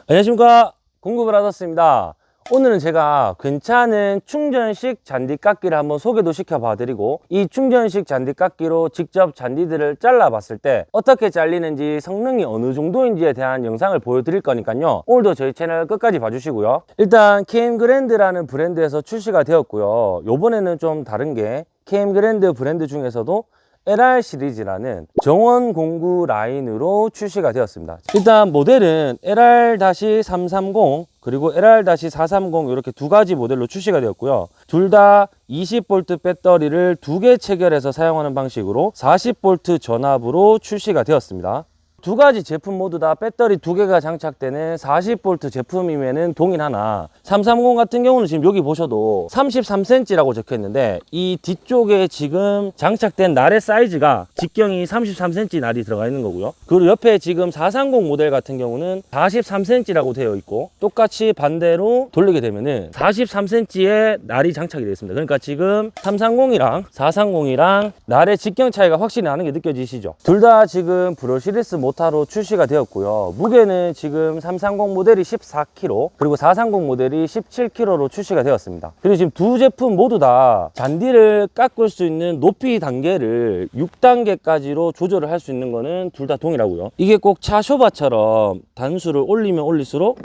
안녕하십니까, 공구브라더스입니다. 오늘은 제가 괜찮은 충전식 잔디깎기를 한번 소개도 시켜봐 드리고, 이 충전식 잔디깎기로 직접 잔디들을 잘라 봤을 때 어떻게 잘리는지, 성능이 어느 정도인지에 대한 영상을 보여드릴 거니까요, 오늘도 저희 채널 끝까지 봐주시고요. 일단 KM그랜드라는 브랜드에서 출시가 되었고요. 요번에는 좀 다른 게, KM그랜드 브랜드 중에서도 LR 시리즈라는 정원 공구 라인으로 출시가 되었습니다. 일단 모델은 LR-330 그리고 LR-430 이렇게 두 가지 모델로 출시가 되었고요. 둘 다 20V 배터리를 2개 체결해서 사용하는 방식으로 40V 전압으로 출시가 되었습니다. 두 가지 제품 모두 다 배터리 2개가 장착되는 40V 제품이면은 동일하나, 330 같은 경우는 지금 여기 보셔도 33cm라고 적혀 있는데, 이 뒤쪽에 지금 장착된 날의 사이즈가 직경이 33cm 날이 들어가 있는 거고요. 그리고 옆에 지금 430 모델 같은 경우는 43cm라고 되어 있고, 똑같이 반대로 돌리게 되면은 43cm의 날이 장착이 되어 있습니다. 그러니까 지금 330이랑 430이랑 날의 직경 차이가 확실히 나는 게 느껴지시죠? 둘 다 지금 브러시리스 모타로 출시가 되었고요. 무게는 지금 330 모델이 14kg, 그리고 430 모델이 17kg로 출시가 되었습니다. 그리고 지금 두 제품 모두 다 잔디를 깎을 수 있는 높이 단계를 6단계까지로 조절을 할 수 있는 거는 둘 다 동일하고요. 이게 꼭 차 쇼바처럼 단수를 올리면 올릴수록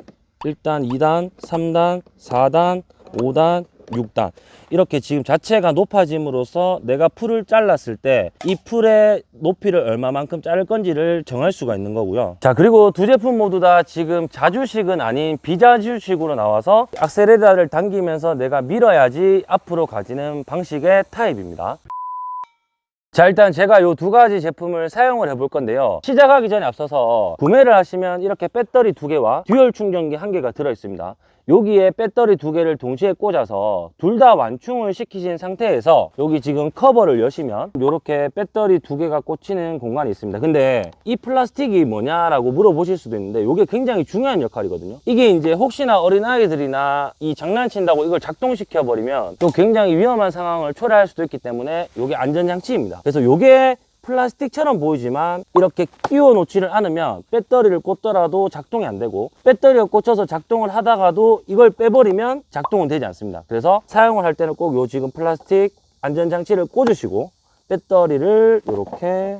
1단, 2단, 3단, 4단, 5단, 6단 이렇게 지금 자체가 높아짐으로써 내가 풀을 잘랐을 때 이 풀의 높이를 얼마만큼 자를 건지를 정할 수가 있는 거고요. 자, 그리고 두 제품 모두 다 지금 자주식은 아닌 비자주식으로 나와서 악셀레라를 당기면서 내가 밀어야지 앞으로 가지는 방식의 타입입니다. 자, 일단 제가 이 두 가지 제품을 사용을 해볼 건데요. 시작하기 전에 앞서서 구매를 하시면 이렇게 배터리 2개와 듀얼 충전기 1개가 들어 있습니다. 여기에 배터리 2개를 동시에 꽂아서 둘 다 완충을 시키신 상태에서 여기 지금 커버를 여시면 이렇게 배터리 2개가 꽂히는 공간이 있습니다. 근데 이 플라스틱이 뭐냐라고 물어보실 수도 있는데, 이게 굉장히 중요한 역할이거든요. 이게 이제 혹시나 어린아이들이나 이 장난친다고 이걸 작동시켜 버리면 또 굉장히 위험한 상황을 초래할 수도 있기 때문에 이게 안전장치입니다. 그래서 이게 플라스틱처럼 보이지만 이렇게 끼워 놓지를 않으면 배터리를 꽂더라도 작동이 안 되고, 배터리가 꽂혀서 작동을 하다가도 이걸 빼버리면 작동은 되지 않습니다. 그래서 사용을 할 때는 꼭 요 지금 플라스틱 안전장치를 꽂으시고, 배터리를 이렇게,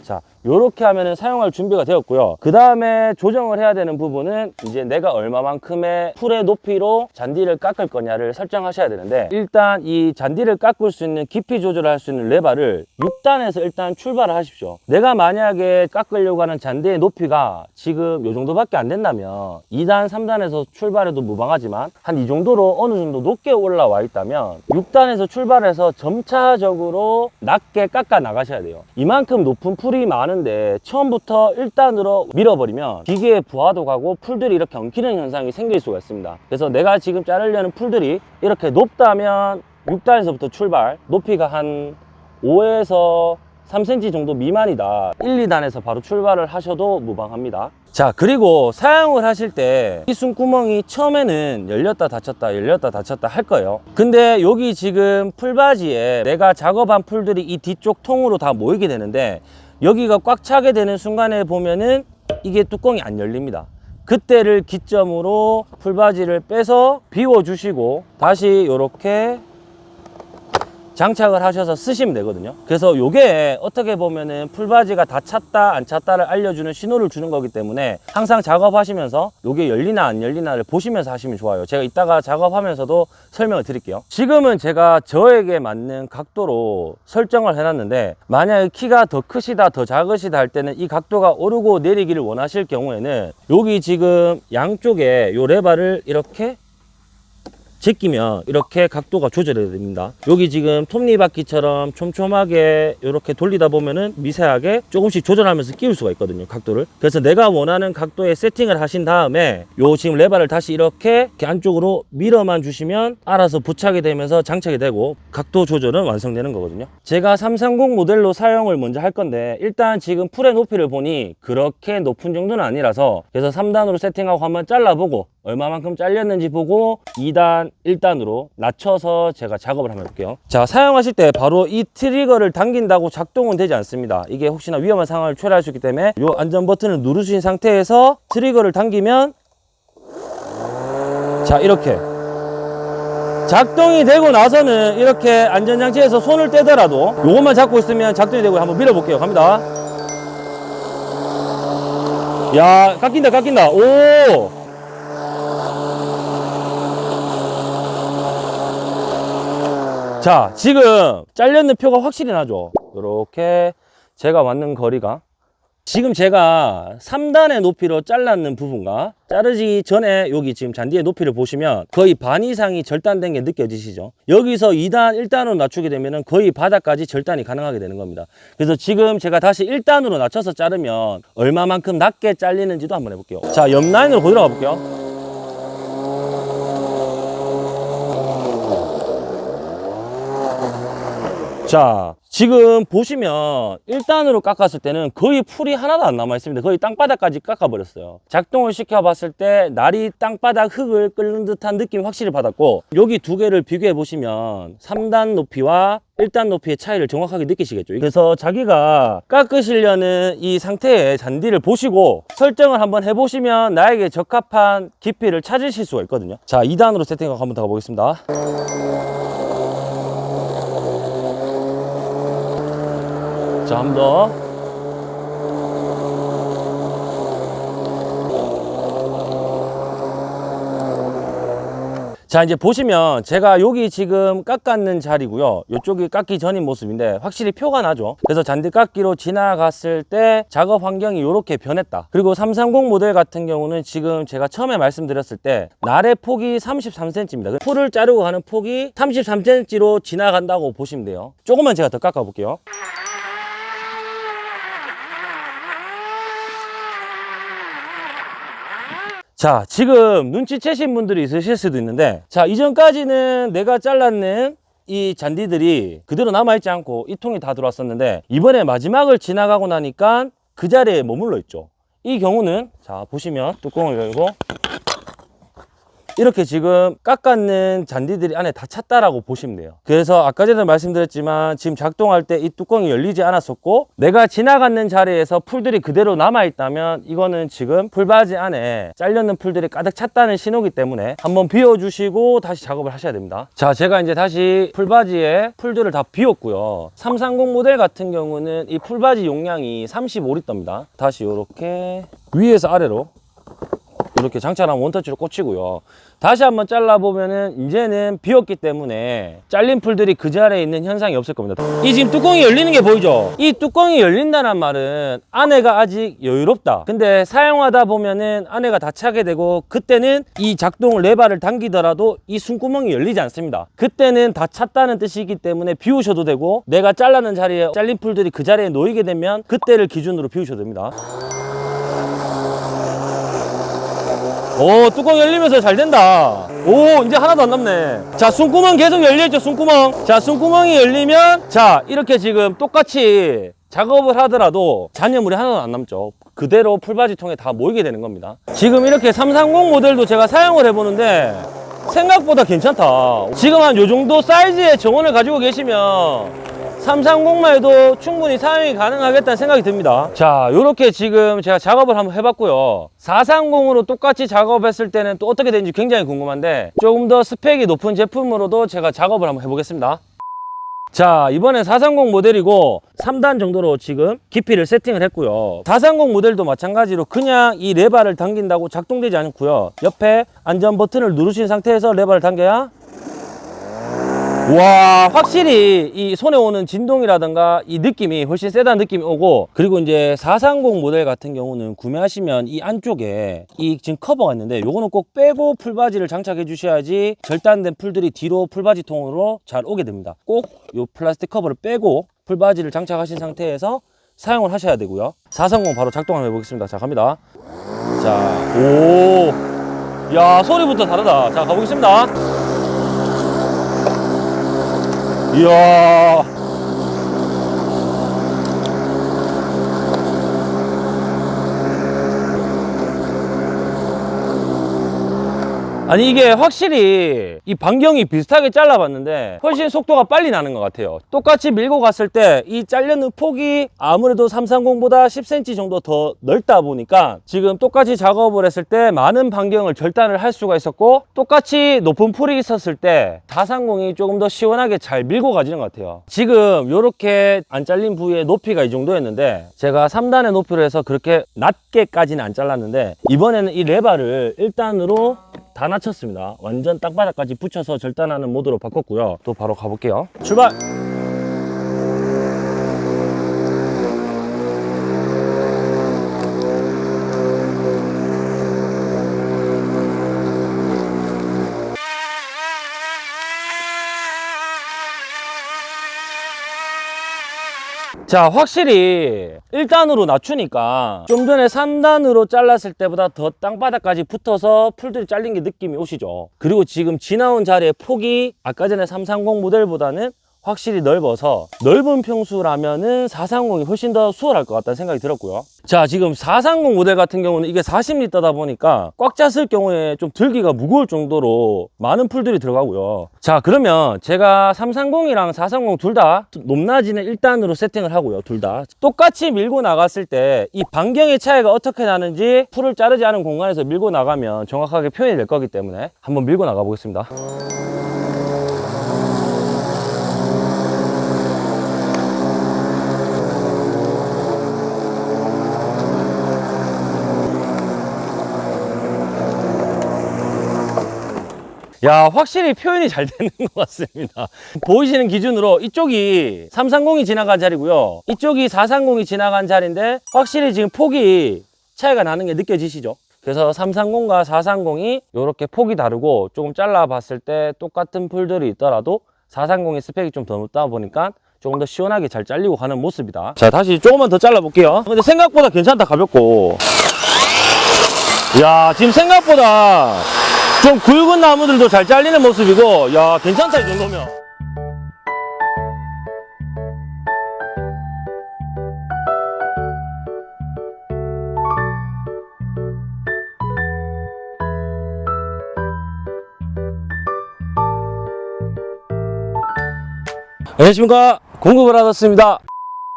자, 요렇게 하면은 사용할 준비가 되었고요. 그 다음에 조정을 해야 되는 부분은 이제 내가 얼마만큼의 풀의 높이로 잔디를 깎을 거냐를 설정하셔야 되는데, 일단 이 잔디를 깎을 수 있는 깊이 조절을 할 수 있는 레바를 6단에서 일단 출발을 하십시오. 내가 만약에 깎으려고 하는 잔디의 높이가 지금 요 정도밖에 안 된다면 2단, 3단에서 출발해도 무방하지만 한 이 정도로 어느 정도 높게 올라와 있다면 6단에서 출발해서 점차적으로 낮게 깎아 나가셔야 돼요. 이만큼 높은 풀이 많은 데 처음부터 1단으로 밀어버리면 기계의 부하도 가고 풀들이 이렇게 엉키는 현상이 생길 수가 있습니다. 그래서 내가 지금 자르려는 풀들이 이렇게 높다면 6단에서부터 출발, 높이가 한 5에서 3cm 정도 미만이다, 1, 2단에서 바로 출발을 하셔도 무방합니다. 자, 그리고 사용을 하실 때 이 숨구멍이 처음에는 열렸다 닫혔다 열렸다 닫혔다 할 거예요. 근데 여기 지금 풀바지에 내가 작업한 풀들이 이 뒤쪽 통으로 다 모이게 되는데, 여기가 꽉 차게 되는 순간에 보면은 이게 뚜껑이 안 열립니다. 그때를 기점으로 풀바지를 빼서 비워주시고 다시 이렇게 장착을 하셔서 쓰시면 되거든요. 그래서 요게 어떻게 보면은 풀바지가 다 찼다 안 찼다를 알려주는 신호를 주는 거기 때문에 항상 작업하시면서 요게 열리나 안 열리나를 보시면서 하시면 좋아요. 제가 이따가 작업하면서도 설명을 드릴게요. 지금은 제가 저에게 맞는 각도로 설정을 해놨는데, 만약에 키가 더 크시다 더 작으시다 할 때는 이 각도가 오르고 내리기를 원하실 경우에는 여기 지금 양쪽에 요 레바를 이렇게 제끼면 이렇게 각도가 조절이 됩니다. 여기 지금 톱니바퀴처럼 촘촘하게 이렇게 돌리다 보면은 미세하게 조금씩 조절하면서 끼울 수가 있거든요, 각도를. 그래서 내가 원하는 각도에 세팅을 하신 다음에 요 지금 레바를 다시 이렇게 안쪽으로 밀어만 주시면 알아서 부착이 되면서 장착이 되고 각도 조절은 완성되는 거거든요. 제가 330 모델로 사용을 먼저 할 건데, 일단 지금 풀의 높이를 보니 그렇게 높은 정도는 아니라서, 그래서 3단으로 세팅하고 한번 잘라보고 얼마만큼 잘렸는지 보고 2단, 1단으로 낮춰서 제가 작업을 한번 해볼게요. 자, 사용하실 때 바로 이 트리거를 당긴다고 작동은 되지 않습니다. 이게 혹시나 위험한 상황을 초래할 수 있기 때문에 이 안전 버튼을 누르신 상태에서 트리거를 당기면 자, 이렇게 작동이 되고 나서는 이렇게 안전장치에서 손을 떼더라도 요것만 잡고 있으면 작동이 되고 한번 밀어볼게요. 갑니다. 야, 깎인다. 오! 자, 지금 잘렸는 표가 확실히 나죠? 이렇게 제가 맞는 거리가 지금 제가 3단의 높이로 잘랐는 부분과 자르기 전에 여기 지금 잔디의 높이를 보시면 거의 반 이상이 절단된 게 느껴지시죠? 여기서 2단, 1단으로 낮추게 되면 거의 바닥까지 절단이 가능하게 되는 겁니다. 그래서 지금 제가 다시 1단으로 낮춰서 자르면 얼마만큼 낮게 잘리는지도 한번 해볼게요. 자, 옆 라인으로 그대로 가볼게요. 자, 지금 보시면 1단으로 깎았을 때는 거의 풀이 하나도 안 남아 있습니다. 거의 땅바닥까지 깎아버렸어요. 작동을 시켜봤을 때 날이 땅바닥 흙을 끓는 듯한 느낌이 확실히 받았고, 여기 두 개를 비교해 보시면 3단 높이와 1단 높이의 차이를 정확하게 느끼시겠죠. 그래서 자기가 깎으시려는 이 상태의 잔디를 보시고 설정을 한번 해보시면 나에게 적합한 깊이를 찾으실 수가 있거든요. 자, 2단으로 세팅하고 한번 더 가보겠습니다. 자, 한 번 더. 자, 이제 보시면 제가 여기 지금 깎았는 자리고요. 이쪽이 깎기 전인 모습인데 확실히 표가 나죠. 그래서 잔디 깎기로 지나갔을 때 작업 환경이 이렇게 변했다. 그리고 330 모델 같은 경우는 지금 제가 처음에 말씀드렸을 때 날의 폭이 33cm입니다. 풀을 자르고 가는 폭이 33cm로 지나간다고 보시면 돼요. 조금만 제가 더 깎아 볼게요. 자, 지금 눈치채신 분들이 있으실 수도 있는데, 자, 이전까지는 내가 잘랐는 이 잔디들이 그대로 남아있지 않고 이 통이 다 들어왔었는데, 이번에 마지막을 지나가고 나니까 그 자리에 머물러 있죠. 이 경우는 자, 보시면 뚜껑을 열고 이렇게 지금 깎았는 잔디들이 안에 다 찼다라고 보시면 돼요. 그래서 아까 전에 말씀드렸지만 지금 작동할 때 이 뚜껑이 열리지 않았었고 내가 지나갔는 자리에서 풀들이 그대로 남아있다면 이거는 지금 풀바지 안에 잘렸는 풀들이 가득 찼다는 신호기 때문에 한번 비워주시고 다시 작업을 하셔야 됩니다. 자, 제가 이제 다시 풀바지에 풀들을 다 비웠고요. 330 모델 같은 경우는 이 풀바지 용량이 35리터입니다. 다시 이렇게 위에서 아래로 이렇게 장착한 원터치로 꽂히고요. 다시 한번 잘라보면은 이제는 비었기 때문에 잘린 풀들이 그 자리에 있는 현상이 없을 겁니다. 이 지금 뚜껑이 열리는 게 보이죠? 이 뚜껑이 열린다는 말은 안에가 아직 여유롭다. 근데 사용하다 보면은 안에가 다 차게 되고 그때는 이 작동 레바를 당기더라도 이 숨구멍이 열리지 않습니다. 그때는 다 찼다는 뜻이기 때문에 비우셔도 되고 내가 잘라는 자리에 잘린 풀들이 그 자리에 놓이게 되면 그때를 기준으로 비우셔도 됩니다. 오, 뚜껑 열리면서 잘 된다. 오, 이제 하나도 안 남네. 자, 숨구멍 계속 열려있죠, 숨구멍. 자, 숨구멍이 열리면 자, 이렇게 지금 똑같이 작업을 하더라도 잔여물이 하나도 안 남죠. 그대로 풀바지 통에 다 모이게 되는 겁니다. 지금 이렇게 330 모델도 제가 사용을 해보는데 생각보다 괜찮다. 지금 한 요 정도 사이즈의 정원을 가지고 계시면 330만 해도 충분히 사용이 가능하겠다는 생각이 듭니다. 자, 요렇게 지금 제가 작업을 한번 해봤고요. 430으로 똑같이 작업했을 때는 또 어떻게 되는지 굉장히 궁금한데 조금 더 스펙이 높은 제품으로도 제가 작업을 한번 해보겠습니다. 자, 이번엔 430 모델이고 3단 정도로 지금 깊이를 세팅을 했고요. 430 모델도 마찬가지로 그냥 이 레바를 당긴다고 작동되지 않고요. 옆에 안전 버튼을 누르신 상태에서 레바를 당겨야 와, 확실히 이 손에 오는 진동이라든가 이 느낌이 훨씬 세다는 느낌이 오고, 그리고 이제 430 모델 같은 경우는 구매하시면 이 안쪽에 이 지금 커버가 있는데 요거는 꼭 빼고 풀바지를 장착해 주셔야지 절단된 풀들이 뒤로 풀바지 통으로 잘 오게 됩니다. 꼭 요 플라스틱 커버를 빼고 풀바지를 장착하신 상태에서 사용을 하셔야 되고요. 430 바로 작동 한번 해보겠습니다. 자, 갑니다. 자, 오, 야, 소리부터 다르다. 자, 가보겠습니다. 이야, 아니 이게 확실히 이 반경이 비슷하게 잘라봤는데 훨씬 속도가 빨리 나는 것 같아요. 똑같이 밀고 갔을 때 이 잘려는 폭이 아무래도 330보다 10cm 정도 더 넓다 보니까 지금 똑같이 작업을 했을 때 많은 반경을 절단을 할 수가 있었고, 똑같이 높은 풀이 있었을 때 430이 조금 더 시원하게 잘 밀고 가지는 것 같아요. 지금 이렇게 안 잘린 부위의 높이가 이 정도였는데 제가 3단의 높이로 해서 그렇게 낮게까지는 안 잘랐는데, 이번에는 이 레바를 1단으로 다 낮췄습니다. 완전 땅바닥까지 붙여서 절단하는 모드로 바꿨고요. 또 바로 가볼게요. 출발! 자, 확실히 1단으로 낮추니까 좀 전에 3단으로 잘랐을 때보다 더 땅바닥까지 붙어서 풀들이 잘린 게 느낌이 오시죠. 그리고 지금 지나온 자리의 폭이 아까 전에 330 모델보다는 확실히 넓어서 넓은 평수라면은 430이 훨씬 더 수월할 것 같다는 생각이 들었고요. 자, 지금 430 모델 같은 경우는 이게 40L다 보니까 꽉 찼을 경우에 좀 들기가 무거울 정도로 많은 풀들이 들어가고요. 자, 그러면 제가 330이랑 430 둘 다 높낮이는 1단으로 세팅을 하고요. 둘 다 똑같이 밀고 나갔을 때 이 반경의 차이가 어떻게 나는지 풀을 자르지 않은 공간에서 밀고 나가면 정확하게 표현이 될 거기 때문에 한번 밀고 나가 보겠습니다. 야, 확실히 표현이 잘 되는 것 같습니다. 보이시는 기준으로 이쪽이 330이 지나간 자리고요, 이쪽이 430이 지나간 자리인데 확실히 지금 폭이 차이가 나는 게 느껴지시죠? 그래서 330과 430이 이렇게 폭이 다르고 조금 잘라봤을 때 똑같은 풀들이 있더라도 430의 스펙이 좀 더 높다 보니까 조금 더 시원하게 잘 잘리고 가는 모습이다. 자, 다시 조금만 더 잘라볼게요. 근데 생각보다 괜찮다. 가볍고. 야, 지금 생각보다 좀 굵은 나무들도 잘 잘리는 모습이고, 야, 괜찮다 이 정도면. 안녕하십니까, 공급을 받았습니다.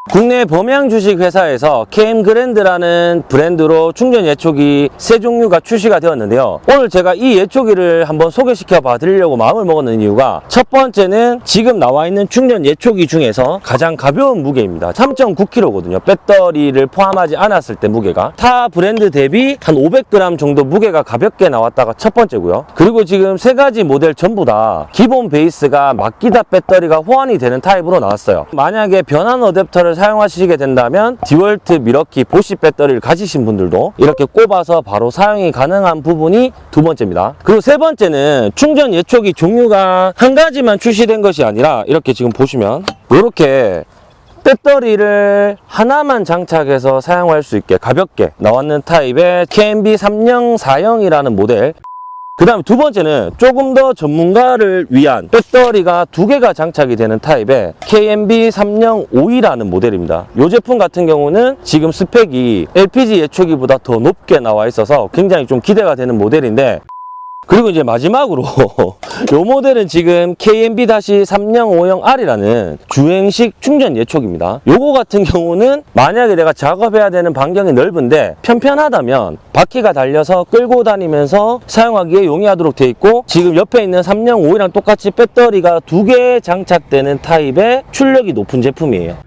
국내 범양 주식 회사에서 KM그랜드라는 브랜드로 충전 예초기 세 종류가 출시가 되었는데요. 오늘 제가 이 예초기를 한번 소개시켜 봐 드리려고 마음을 먹었는 이유가, 첫 번째는 지금 나와 있는 충전 예초기 중에서 가장 가벼운 무게입니다. 3.9kg거든요. 배터리를 포함하지 않았을 때 무게가 타 브랜드 대비 한 500g 정도 무게가 가볍게 나왔다가 첫 번째고요. 그리고 지금 세 가지 모델 전부 다 기본 베이스가 마키다 배터리가 호환이 되는 타입으로 나왔어요. 만약에 변환 어댑터를 사용하시게 된다면 디월트 미러키 보시 배터리를 가지신 분들도 이렇게 꼽아서 바로 사용이 가능한 부분이 두 번째입니다. 그리고 세 번째는 충전 예초기 종류가 한 가지만 출시된 것이 아니라 이렇게 지금 보시면 이렇게 배터리를 하나만 장착해서 사용할 수 있게 가볍게 나왔는 타입의 KMB3040이라는 모델. 그 다음에 두 번째는 조금 더 전문가를 위한 배터리가 두 개가 장착이 되는 타입의 KMB3052라는 모델입니다. 이 제품 같은 경우는 지금 스펙이 LPG 예초기보다 더 높게 나와 있어서 굉장히 좀 기대가 되는 모델인데, 그리고 이제 마지막으로 이 모델은 지금 KMB-3050R이라는 주행식 충전 예초기입니다. 요거 같은 경우는 만약에 내가 작업해야 되는 반경이 넓은데 편편하다면 바퀴가 달려서 끌고 다니면서 사용하기에 용이하도록 되어 있고, 지금 옆에 있는 3052랑 똑같이 배터리가 두 개 장착되는 타입의 출력이 높은 제품이에요.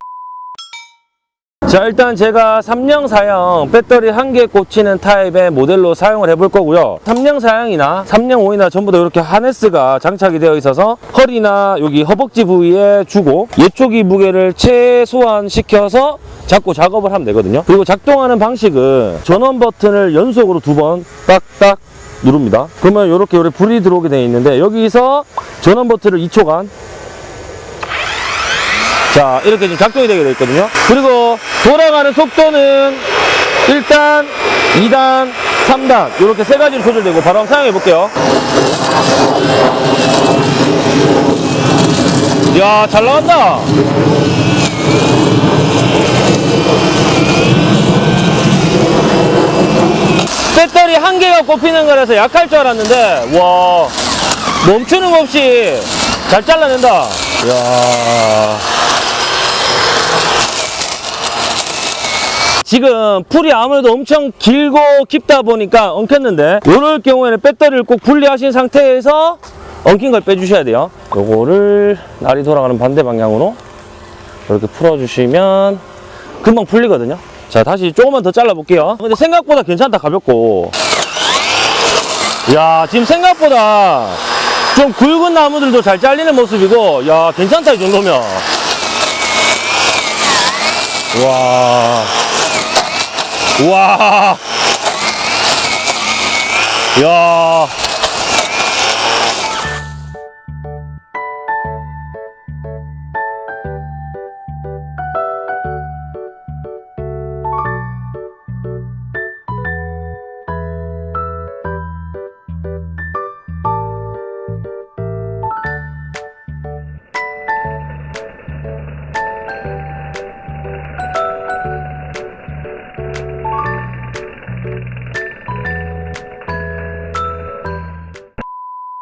자, 일단 제가 3040 배터리 한 개 꽂히는 타입의 모델로 사용을 해볼 거고요. 3040이나 3052나 전부 다 이렇게 하네스가 장착이 되어 있어서 허리나 여기 허벅지 부위에 주고 예초기 무게를 최소한 시켜서 잡고 작업을 하면 되거든요. 그리고 작동하는 방식은 전원 버튼을 연속으로 두 번 딱딱 누릅니다. 그러면 이렇게 불이 들어오게 되어 있는데, 여기서 전원 버튼을 2초간 자, 이렇게 지금 작동이 되게 되어 있거든요. 그리고 돌아가는 속도는 1단, 2단, 3단 이렇게 세 가지로 조절되고, 바로 한번 사용해 볼게요. 이야, 잘 나간다. 배터리 한 개가 꼽히는 거라서 약할 줄 알았는데, 와, 멈추는 거 없이 잘 잘라낸다. 이야. 지금 풀이 아무래도 엄청 길고 깊다 보니까 엉켰는데, 이럴 경우에는 배터리를 꼭 분리하신 상태에서 엉킨 걸 빼주셔야 돼요. 요거를 날이 돌아가는 반대 방향으로 이렇게 풀어주시면 금방 풀리거든요. 자, 다시 조금만 더 잘라볼게요. 근데 생각보다 괜찮다, 가볍고. 야, 지금 생각보다 좀 굵은 나무들도 잘 잘리는 모습이고, 야, 괜찮다, 이 정도면. 와. 와. 야.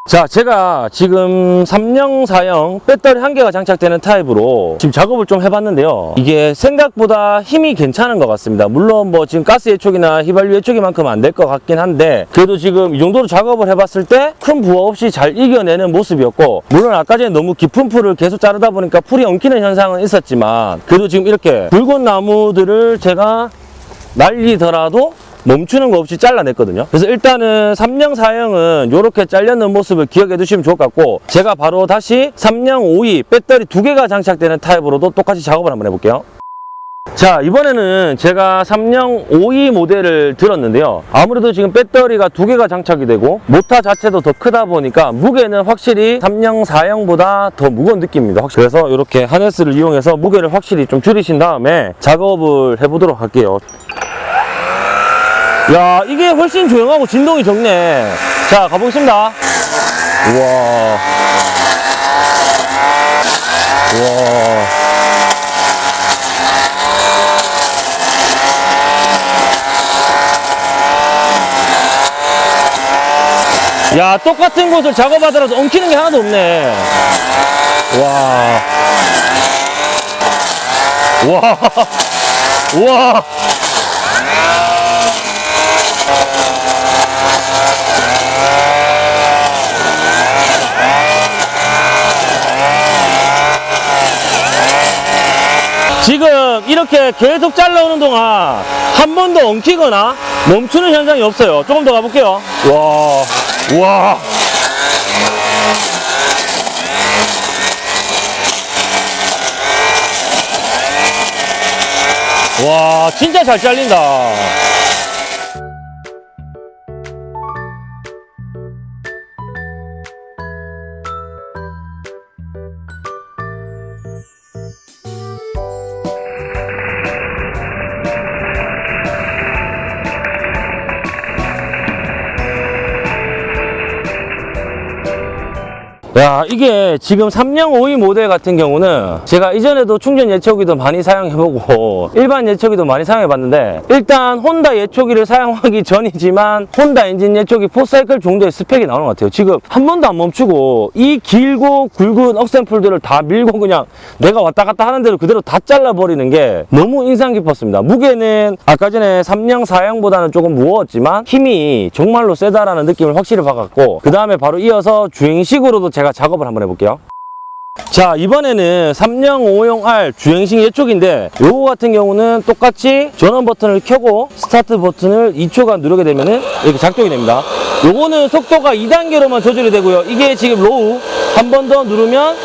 자, 제가 지금 3형, 4형 배터리 한 개가 장착되는 타입으로 지금 작업을 좀 해봤는데요. 이게 생각보다 힘이 괜찮은 것 같습니다. 물론 뭐 지금 가스 예촉이나 휘발유 예촉이만큼 안 될 것 같긴 한데, 그래도 지금 이 정도로 작업을 해봤을 때 큰 부하 없이 잘 이겨내는 모습이었고, 물론 아까 전에 너무 깊은 풀을 계속 자르다 보니까 풀이 엉키는 현상은 있었지만, 그래도 지금 이렇게 굵은 나무들을 제가 날리더라도 멈추는 거 없이 잘라냈거든요. 그래서 일단은 3형, 4형은 이렇게 잘려는 모습을 기억해 두시면 좋을 것 같고, 제가 바로 다시 3형 5위 배터리 2개가 장착되는 타입으로도 똑같이 작업을 한번 해볼게요. 자, 이번에는 제가 3형 5위 모델을 들었는데요. 아무래도 지금 배터리가 2개가 장착이 되고 모터 자체도 더 크다 보니까 무게는 확실히 3형, 4형보다 더 무거운 느낌입니다. 그래서 이렇게 하네스를 이용해서 무게를 확실히 좀 줄이신 다음에 작업을 해보도록 할게요. 야, 이게 훨씬 조용하고 진동이 적네. 자, 가보겠습니다. 우와. 우와. 야, 똑같은 곳을 작업하더라도 엉키는 게 하나도 없네. 와. 와. 우와. 지금 이렇게 계속 잘라오는 동안 한 번도 엉키거나 멈추는 현상이 없어요. 조금 더 가볼게요. 와, 와. 와, 진짜 잘 잘린다. 야, 이게 지금 3형 5위 모델 같은 경우는 제가 이전에도 충전 예초기도 많이 사용해보고 일반 예초기도 많이 사용해봤는데, 일단 혼다 예초기를 사용하기 전이지만 혼다 엔진 예초기 4사이클 정도의 스펙이 나오는 것 같아요. 지금 한 번도 안 멈추고 이 길고 굵은 억센풀들을 다 밀고 그냥 내가 왔다 갔다 하는 대로 그대로 다 잘라버리는 게 너무 인상 깊었습니다. 무게는 아까 전에 3형 4형보다는 조금 무거웠지만 힘이 정말로 세다라는 느낌을 확실히 받았고, 그 다음에 바로 이어서 주행식으로도 제가 작업을 한번 해볼게요. 자, 이번에는 3형 5형 R 주행식 예촉인데, 요거 같은 경우는 똑같이 전원 버튼을 켜고 스타트 버튼을 2초간 누르게 되면은 이렇게 작동이 됩니다. 요거는 속도가 2단계로만 조절이 되고요. 이게 지금 로우, 한 번 더 누르면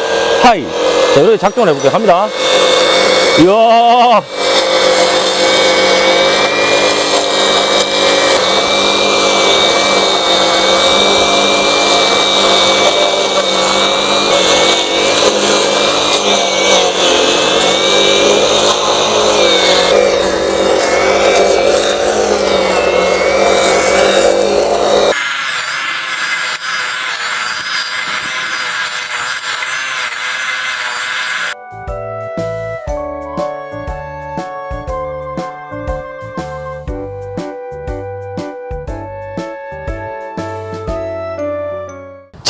하이. 자, 이렇게 작동을 해볼게요. 갑니다. 이야.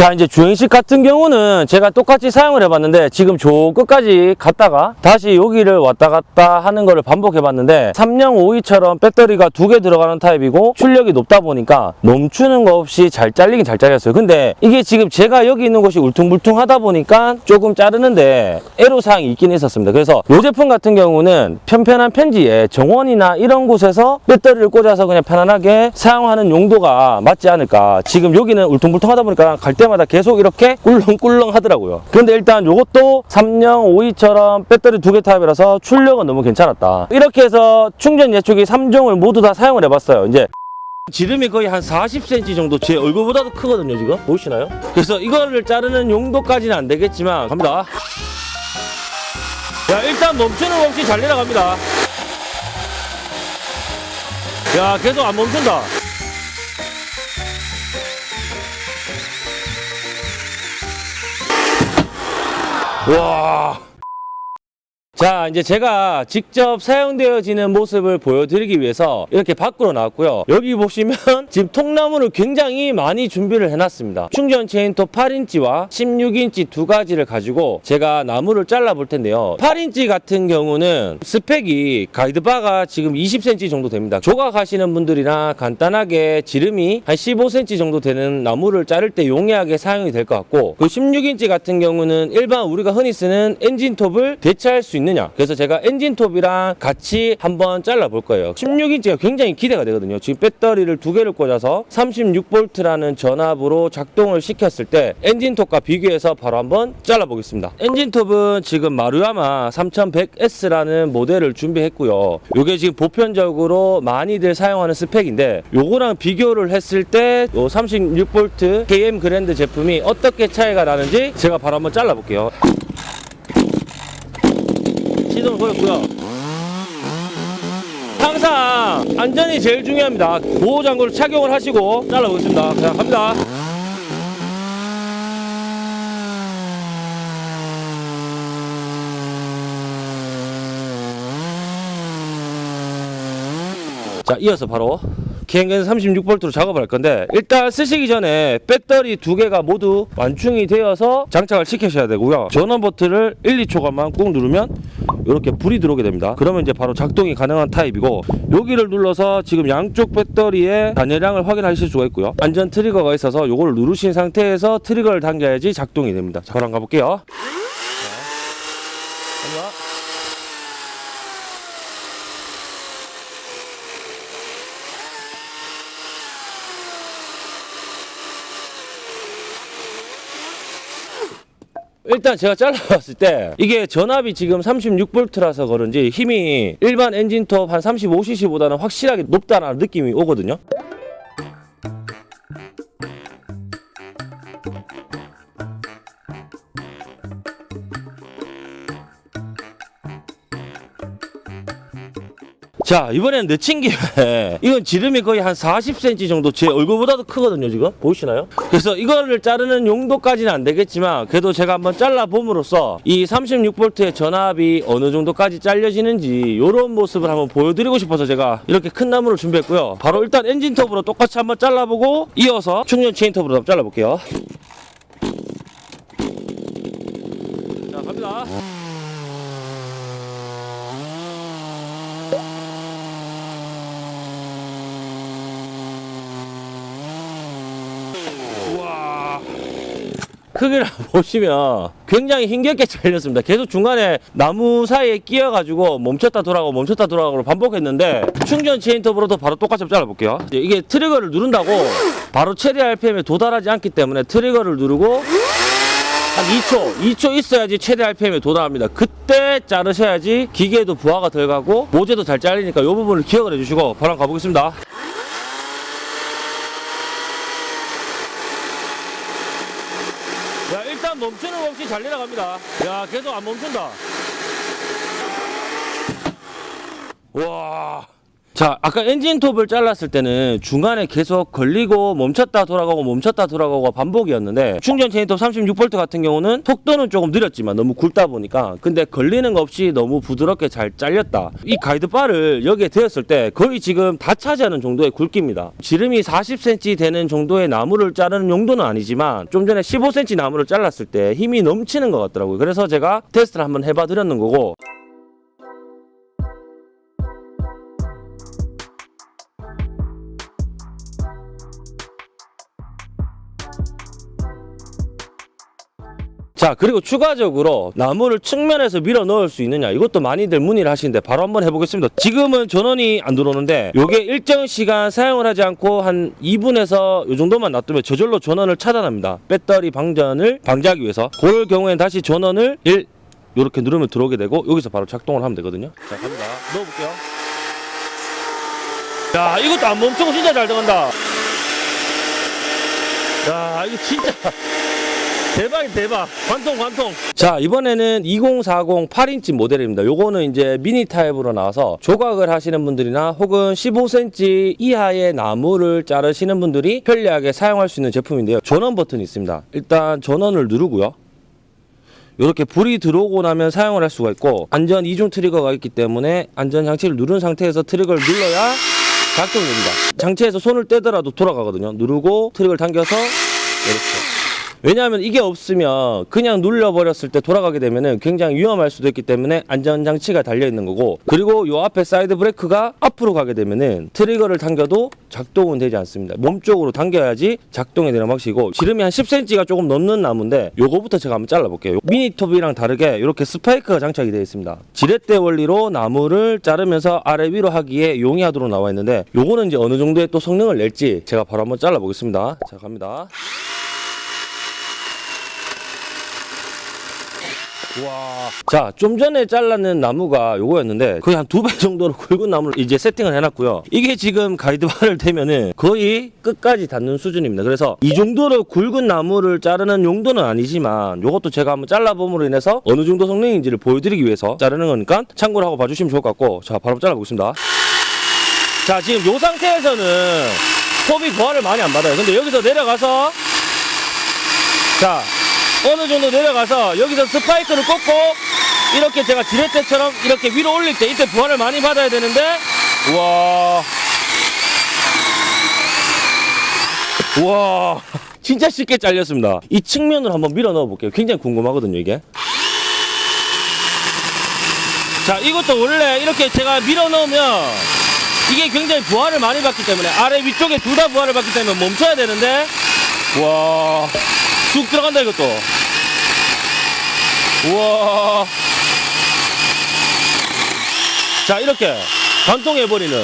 자, 이제 주행식 같은 경우는 제가 똑같이 사용을 해봤는데 지금 저 끝까지 갔다가 다시 여기를 왔다 갔다 하는 거를 반복해봤는데 3052처럼 배터리가 2개 들어가는 타입이고 출력이 높다 보니까 멈추는 거 없이 잘 잘리긴 잘 잘렸어요. 근데 이게 지금 제가 여기 있는 곳이 울퉁불퉁하다 보니까 조금 자르는데 애로사항이 있긴 있었습니다. 그래서 이 제품 같은 경우는 편편한 편지에 정원이나 이런 곳에서 배터리를 꽂아서 그냥 편안하게 사용하는 용도가 맞지 않을까. 지금 여기는 울퉁불퉁하다 보니까 갈 때마다 계속 이렇게 꿀렁꿀렁 하더라고요. 근데 일단 이것도 3052처럼 배터리 2개 타입이라서 출력은 너무 괜찮았다. 이렇게 해서 충전 예초기 3종을 모두 다 사용을 해봤어요. 이제 지름이 거의 한 40cm 정도 제 얼굴보다도 크거든요. 지금 보이시나요? 그래서 이거를 자르는 용도까지는 안 되겠지만 갑니다. 야, 일단 멈추는 거 없이 잘 내려갑니다. 야, 계속 안 멈춘다. 와. 자, 이제 제가 직접 사용되어지는 모습을 보여드리기 위해서 이렇게 밖으로 나왔고요. 여기 보시면 지금 통나무를 굉장히 많이 준비를 해놨습니다. 충전 체인톱 8인치와 16인치 두 가지를 가지고 제가 나무를 잘라 볼 텐데요. 8인치 같은 경우는 스펙이 가이드바가 지금 20cm 정도 됩니다. 조각하시는 분들이나 간단하게 지름이 한 15cm 정도 되는 나무를 자를 때 용이하게 사용이 될 것 같고, 그 16인치 같은 경우는 일반 우리가 흔히 쓰는 엔진톱을 대체할 수 있느냐, 그래서 제가 엔진톱이랑 같이 한번 잘라 볼 거예요. 16인치가 굉장히 기대가 되거든요. 지금 배터리를 2개를 꽂아서 36V라는 전압으로 작동을 시켰을 때 엔진톱과 비교해서 바로 한번 잘라 보겠습니다. 엔진톱은 지금 마루야마 3100S라는 모델을 준비했고요. 이게 지금 보편적으로 많이들 사용하는 스펙인데, 요거랑 비교를 했을 때 36V KM 그랜드 제품이 어떻게 차이가 나는지 제가 바로 한번 잘라 볼게요. 시동을 걸었고요. 항상 안전이 제일 중요합니다. 보호장구를 착용을 하시고 잘라보겠습니다. 자, 갑니다. 자, 이어서 바로 KM그랜드 36V로 작업을 할 건데, 일단 쓰시기 전에 배터리 2개가 모두 완충이 되어서 장착을 시키셔야 되고요. 전원 버튼을 1, 2초간만 꾹 누르면 이렇게 불이 들어오게 됩니다. 그러면 이제 바로 작동이 가능한 타입이고, 여기를 눌러서 지금 양쪽 배터리의 단열량을 확인하실 수가 있고요. 안전 트리거가 있어서 이걸 누르신 상태에서 트리거를 당겨야지 작동이 됩니다. 자, 바로 한번 가볼게요. 자, 갑니다. 일단 제가 잘라봤을 때 이게 전압이 지금 36V라서 그런지 힘이 일반 엔진톱 한 35cc보다는 확실하게 높다는 느낌이 오거든요. 자, 이번에는 내친 김에 이건 지름이 거의 한 40cm 정도 제 얼굴보다도 크거든요. 지금 보이시나요? 그래서 이거를 자르는 용도까지는 안 되겠지만 그래도 제가 한번 잘라봄으로써 이 36V의 전압이 어느 정도까지 잘려지는지 이런 모습을 한번 보여드리고 싶어서 제가 이렇게 큰 나무를 준비했고요. 바로 일단 엔진톱으로 똑같이 한번 잘라보고 이어서 충전 체인톱으로 한번 잘라볼게요. 자, 갑니다. 크기를 보시면 굉장히 힘겹게 잘렸습니다. 계속 중간에 나무 사이에 끼어가지고 멈췄다 돌아가고 반복했는데, 충전 체인톱으로도 바로 똑같이 잘라볼게요. 이게 트리거를 누른다고 바로 최대 RPM에 도달하지 않기 때문에 트리거를 누르고 한 2초 있어야지 최대 RPM에 도달합니다. 그때 자르셔야지 기계에도 부하가 덜 가고 모재도 잘 잘리니까 이 부분을 기억을 해주시고 바로 가보겠습니다. 야, 일단 멈추는 거 없이 잘 내려갑니다. 야, 계속 안 멈춘다. 와, 자, 아까 엔진톱을 잘랐을 때는 중간에 계속 걸리고 멈췄다 돌아가고 반복이었는데 충전 체인톱 36V 같은 경우는 속도는 조금 느렸지만 너무 굵다 보니까 근데 걸리는 거 없이 너무 부드럽게 잘 잘렸다. 이 가이드바를 여기에 대었을 때 거의 지금 다 차지하는 정도의 굵기입니다. 지름이 40cm 되는 정도의 나무를 자르는 용도는 아니지만 좀 전에 15cm 나무를 잘랐을 때 힘이 넘치는 것 같더라고요. 그래서 제가 테스트를 한번 해봐 드렸는 거고, 자, 그리고 추가적으로 나무를 측면에서 밀어 넣을 수 있느냐, 이것도 많이들 문의를 하시는데 바로 한번 해보겠습니다. 지금은 전원이 안 들어오는데 요게 일정 시간 사용을 하지 않고 한 2분에서 요 정도만 놔두면 저절로 전원을 차단합니다. 배터리 방전을 방지하기 위해서. 그럴 경우엔 다시 전원을 요렇게 누르면 들어오게 되고 여기서 바로 작동을 하면 되거든요. 자, 갑니다. 넣어볼게요. 야, 이것도 안 멈추고 진짜 잘 들어간다. 야, 이거 진짜 대박이다, 대박. 관통. 자, 이번에는 2040 8인치 모델입니다. 요거는 이제 미니 타입으로 나와서 조각을 하시는 분들이나 혹은 15cm 이하의 나무를 자르시는 분들이 편리하게 사용할 수 있는 제품인데요. 전원 버튼이 있습니다. 일단 전원을 누르고요. 이렇게 불이 들어오고 나면 사용을 할 수가 있고, 안전 이중 트리거가 있기 때문에 안전 장치를 누른 상태에서 트리거를 눌러야 작동됩니다. 장치에서 손을 떼더라도 돌아가거든요. 누르고 트리거를 당겨서 이렇게. 왜냐하면 이게 없으면 그냥 눌러버렸을 때 돌아가게 되면 굉장히 위험할 수도 있기 때문에 안전장치가 달려있는 거고, 그리고 요 앞에 사이드 브레이크가 앞으로 가게 되면은 트리거를 당겨도 작동은 되지 않습니다. 몸쪽으로 당겨야지 작동이 되는 방식이고, 지름이 한 10cm가 조금 넘는 나무인데 요거부터 제가 한번 잘라볼게요. 미니톱이랑 다르게 이렇게 스파이크가 장착이 되어 있습니다. 지렛대 원리로 나무를 자르면서 아래 위로 하기에 용이하도록 나와 있는데, 요거는 이제 어느 정도의 또 성능을 낼지 제가 바로 한번 잘라보겠습니다. 자, 갑니다. 와. 자, 좀 전에 잘랐는 나무가 요거였는데 거의 한 2배 정도로 굵은 나무를 이제 세팅을 해놨고요. 이게 지금 가이드바를 대면은 거의 끝까지 닿는 수준입니다. 그래서 이 정도로 굵은 나무를 자르는 용도는 아니지만 요것도 제가 한번 잘라봄으로 인해서 어느 정도 성능인지를 보여드리기 위해서 자르는 거니까 참고를 하고 봐주시면 좋을 것 같고, 자, 바로 잘라보겠습니다. 자, 지금 요 상태에서는 톱이 부하를 많이 안 받아요. 근데 여기서 내려가서, 자, 어느 정도 내려가서 여기서 스파이크를 꽂고 이렇게 제가 지렛대처럼 이렇게 위로 올릴 때 이때 부하를 많이 받아야 되는데, 우와 진짜 쉽게 잘렸습니다. 이 측면으로 한번 밀어 넣어 볼게요. 굉장히 궁금하거든요, 이게. 자, 이것도 원래 이렇게 제가 밀어 넣으면 이게 굉장히 부하를 많이 받기 때문에 아래 위쪽에 둘 다 부하를 받기 때문에 멈춰야 되는데, 와, 쑥 들어간다 이것도. 우와. 자, 이렇게 관통해버리는